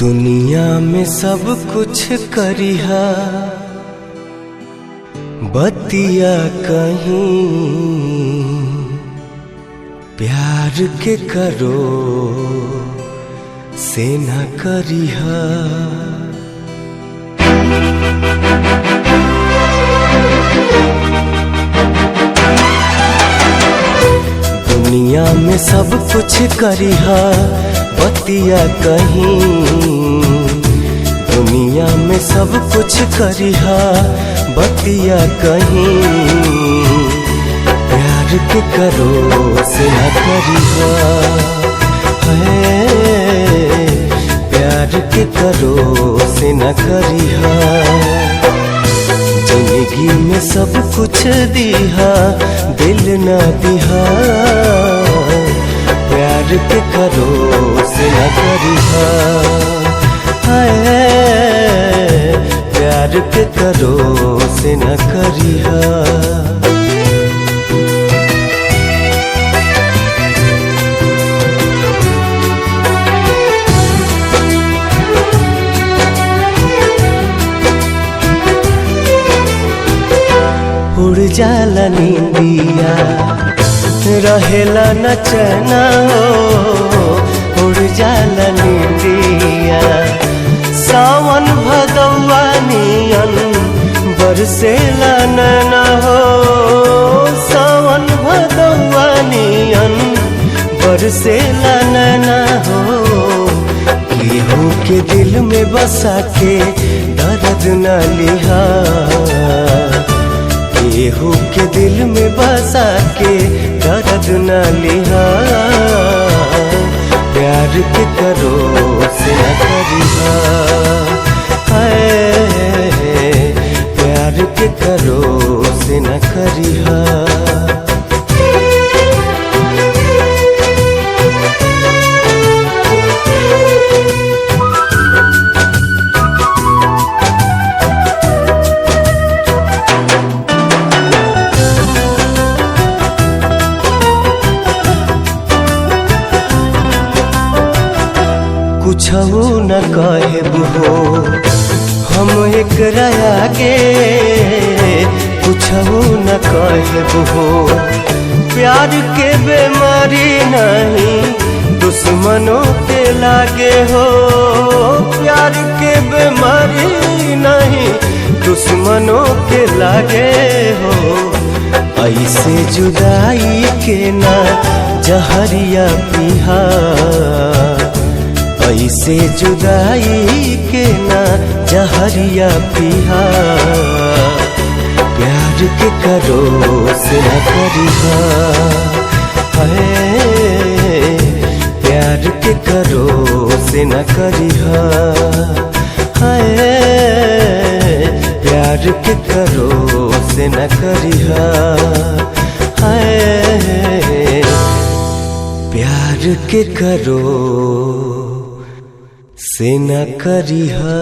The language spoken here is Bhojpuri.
दुनिया में सब कुछ करिहा बतिया कहीं प्यार के करो से न करिहा। दुनिया में सब कुछ करिहा बतिया कहीं, दुनिया में सब कुछ करिहा बतिया कहीं प्यार के करो से न करिहा। प्यार के करो से न करिहा। जिंदगी में सब कुछ दिहा दिल न दिहा, प्यार के करो से न करिहा। प्यार के करो से न करिहा। उड़ जाला नींदिया रहेला न चैना हो, उड़ जाला नींदिया सावन भदौआ नियन बरसेला नैना हो, सावन भदौआ नियन बरसेला नैना हो। केहू के दिल में बसा के दर्द न लिहा, केहू के दिल में बसा के दर्द न लिहा। प्यार के करो से न करिहा। प्यार के करो से न करिहा। कुछऊ न कहब हो हम एकरा आगे, कुछऊ न कहब हो। प्यार के बेमारी नहीं दुश्मनों के लागे हो, प्यार के बेमारी नहीं दुश्मनों के लागे हो। ऐसे जुदाई के ना जहरिया पिहा, ऐसे जुदाई के ना जहरिया पिहा। प्यार के करो से न करिहा। प्यार के करो से न करिहा। प्यार के करो से न करिहा। प्यार के करो से न करिहा।